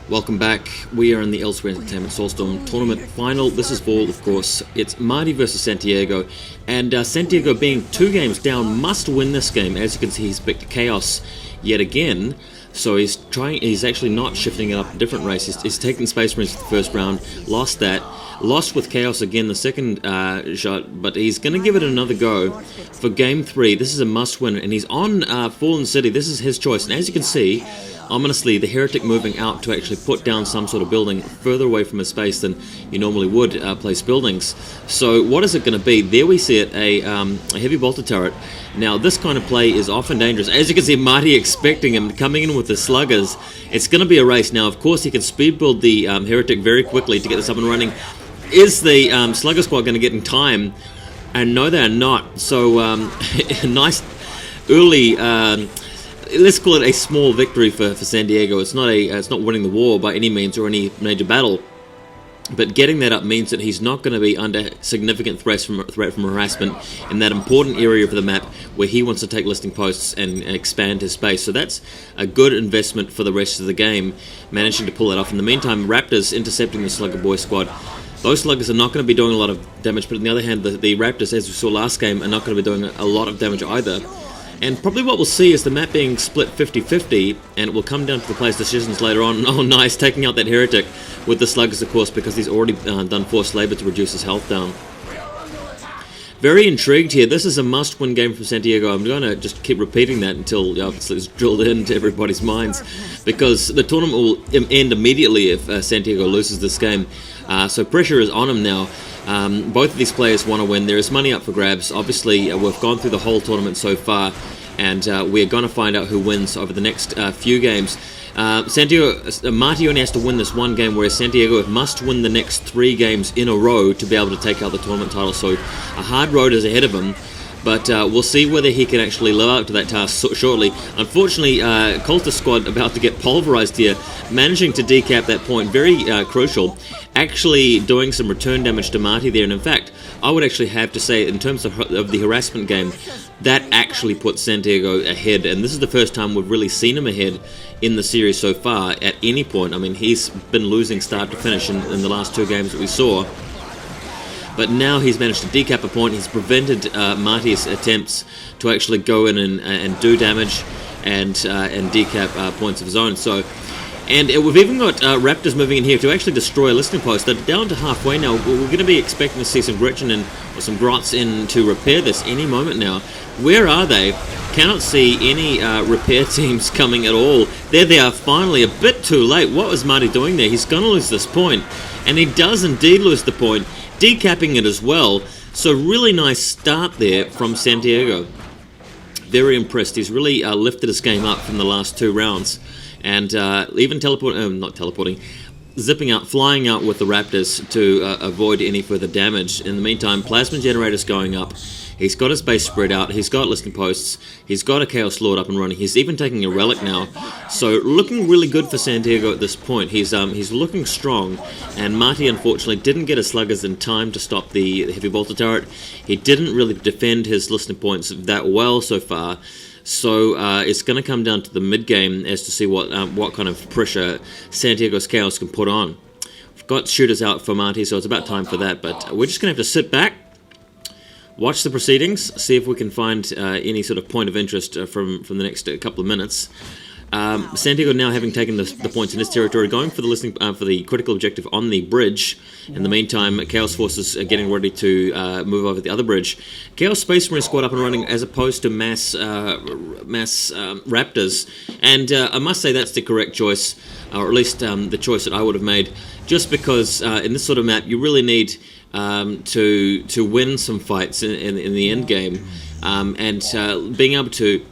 Welcome back. We are in the Elsewhere Entertainment Soulstorm Tournament final. This is Ball, of course. It's Marty versus Santiago. And Santiago, being 2 games down, must win this game. As you can see, he's picked Chaos yet again. So he's actually not shifting it up a different race. He's taken Space Marines the first round, lost that. Lost with Chaos again the second shot, but he's going to give it another go for Game 3. This is a must-win, and he's on Fallen City. This is his choice. And as you can see, ominously, the Heretic moving out to actually put down some sort of building further away from his space than you normally would place buildings. So what is it going to be? There we see it, a heavy bolter turret. Now, this kind of play is often dangerous. As you can see, Marty expecting him, coming in with the sluggers. It's going to be a race. Now, of course, he can speed build the Heretic very quickly to get this up and running. Is the Slugger Squad going to get in time? And no, they are not. So, nice early... let's call it a small victory for Santiago. It's not winning the war by any means or any major battle, but getting that up means that he's not going to be under significant threat from harassment in that important area of the map where he wants to take listing posts and expand his space. So that's a good investment for the rest of the game, managing to pull that off. In the meantime, Raptors intercepting the Slugger Boy squad. Those sluggers are not going to be doing a lot of damage, but on the other hand, the Raptors, as we saw last game, are not going to be doing a lot of damage either. And probably what we'll see is the map being split 50-50, and it will come down to the players' decisions later on. Oh, nice, taking out that Heretic with the sluggers, of course, because he's already done forced labor to reduce his health down. Very intrigued here. This is a must-win game for Santiago. I'm going to just keep repeating that until it's drilled into everybody's minds, because the tournament will end immediately if Santiago loses this game. So pressure is on him now. Both of these players want to win. There is money up for grabs. Obviously, we've gone through the whole tournament so far, and we're going to find out who wins over the next few games. Marty only has to win this one game, whereas Santiago must win the next 3 games in a row to be able to take out the tournament title. So a hard road is ahead of him, but we'll see whether he can actually live up to that task shortly. Unfortunately, Cultist squad about to get pulverized here, managing to decap that point, very crucial. Actually doing some return damage to Marty there, and in fact, I would actually have to say, in terms of the harassment game, that actually puts Santiago ahead, and this is the first time we've really seen him ahead in the series so far at any point. I mean, he's been losing start to finish in the last 2 games that we saw, but now he's managed to decap a point. He's prevented Marty's attempts to actually go in and do damage and decap points of his own. So. And we've even got Raptors moving in here to actually destroy a listing post. They're down to halfway now. We're going to be expecting to see some Gretchen or some Grots in to repair this any moment now. Where are they? Cannot see any repair teams coming at all. There they are, finally, a bit too late. What was Marty doing there? He's going to lose this point. And he does indeed lose the point, decapping it as well. So really nice start there from Santiago. Very impressed. He's really lifted his game up from the last 2 rounds. And even zipping out, flying out with the Raptors to avoid any further damage. In the meantime, Plasma Generator's going up. He's got his base spread out. He's got listing posts. He's got a Chaos Lord up and running. He's even taking a Relic now. So looking really good for Santiago at this point. He's looking strong. And Marty, unfortunately, didn't get his sluggers in time to stop the heavy bolter turret. He didn't really defend his listing points that well so far. So it's going to come down to the mid-game as to see what kind of pressure Santiago's Chaos can put on. We've got shooters out for Marty, so it's about time for that. But we're just going to have to sit back, watch the proceedings, see if we can find any sort of point of interest from the next couple of minutes. Santiago now having taken the points in his territory, going for the critical objective on the bridge. In the meantime, Chaos Forces are getting ready to move over the other bridge. Chaos Space Marine squad up and running as opposed to mass Raptors, and I must say that's the correct choice, or at least the choice that I would have made, just because in this sort of map you really need to win some fights in the end game, and being able to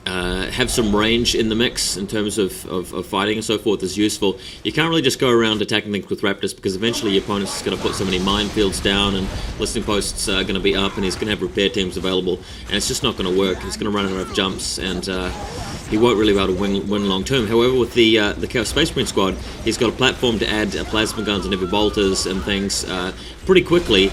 have some range in the mix in terms of fighting and so forth is useful. You can't really just go around attacking things with Raptors, because eventually your opponent is going to put so many minefields down and listing posts are going to be up, and he's going to have repair teams available, and it's just not going to work. He's going to run out of jumps, and he won't really be able to win long term. However, with the Chaos Space Marine squad, he's got a platform to add plasma guns and heavy bolters and things pretty quickly.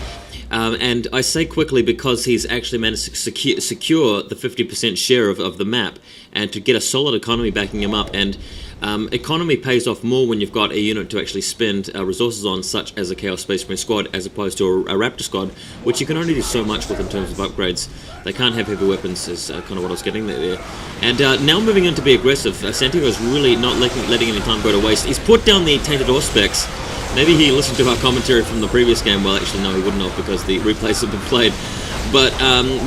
And I say quickly because he's actually managed to secure the 50% share of the map, and to get a solid economy backing him up. And Economy pays off more when you've got a unit to actually spend resources on, such as a Chaos Space Marine squad, as opposed to a Raptor squad, which you can only do so much with in terms of upgrades. They can't have heavy weapons, is kind of what I was getting there. And now moving on to be aggressive, Santiago's really not letting any time go to waste. He's put down the Tainted Auspex. Maybe he listened to our commentary from the previous game. Well, actually, no, he wouldn't have, because the replays have been played. But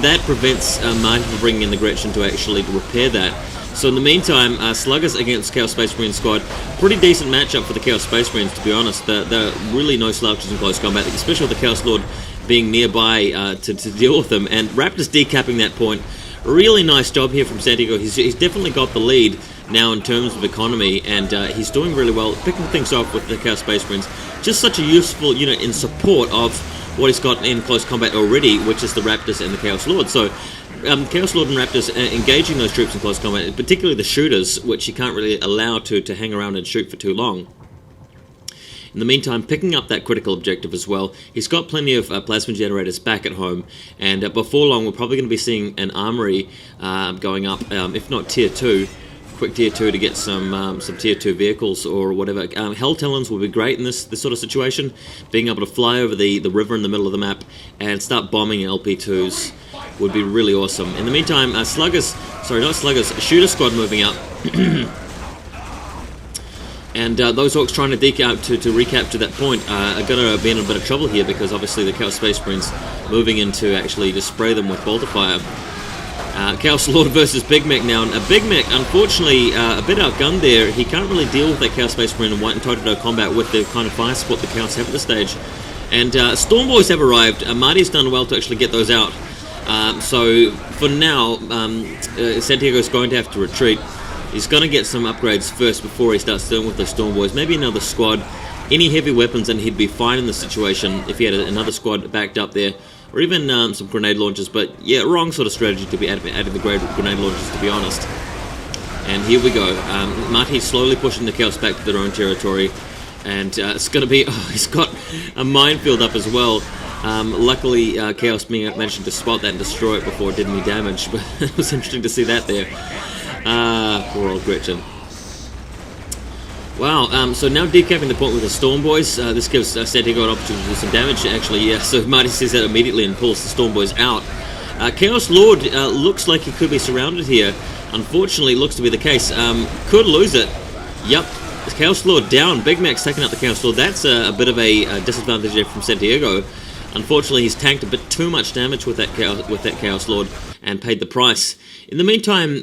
that prevents Marty from bringing in the Gretchen to actually repair that. So in the meantime, Sluggers against Chaos Space Marine squad, pretty decent matchup for the Chaos Space Marines, to be honest. They're really no slouches in close combat, especially with the Chaos Lord being nearby to deal with them. And Raptors decapping that point. Really nice job here from Santiago. He's definitely got the lead now in terms of economy, and he's doing really well, picking things off with the Chaos Space Marines. Just such a useful unit in support of what he's got in close combat already, which is the Raptors and the Chaos Lord. So Chaos Lord and Raptors engaging those troops in close combat, particularly the shooters, which you can't really allow to hang around and shoot for too long. In the meantime, picking up that critical objective as well. He's got plenty of plasma generators back at home, and before long we're probably going to be seeing an armory going up, if not tier 2, quick tier 2 to get some tier 2 vehicles or whatever. Hell Talons will be great in this sort of situation, being able to fly over the river in the middle of the map and start bombing LP2s would be really awesome. In the meantime, Shooter Squad moving up. And those Orks trying to recapture that point are going to be in a bit of trouble here, because obviously the Chaos Space Marines moving in to actually just spray them with bolter fire. Chaos Lord versus Big Mac now, and Big Mac, unfortunately, a bit outgunned there. He can't really deal with that Chaos Space Marine in white and toe-to-toe combat with the kind of fire support the Chaos have at this stage. And Storm Boys have arrived. Marty's done well to actually get those out. So for now, Santiago's going to have to retreat. He's going to get some upgrades first before he starts dealing with the Storm Boys. Maybe another squad, any heavy weapons, and he'd be fine in the situation if he had another squad backed up there, or even some grenade launchers. But yeah, wrong sort of strategy to be adding the grenade launchers, to be honest. And here we go. Marty's slowly pushing the Chaos back to their own territory, and it's going to be... Oh, he's got a minefield up as well. Luckily, Chaos managed to spot that and destroy it before it did any damage, but it was interesting to see that there. Poor old Gretchen. Wow, so now decapping the point with the Storm Boys. This gives Santiago an opportunity to do some damage, actually. Yeah, so Marty sees that immediately and pulls the Storm Boys out. Chaos Lord looks like he could be surrounded here. Unfortunately, looks to be the case. Could lose it. Yep, Chaos Lord down. Big Mac's taking out the Chaos Lord. That's a bit of a disadvantage there from Santiago. Unfortunately, he's tanked a bit too much damage with that Chaos Lord and paid the price. In the meantime,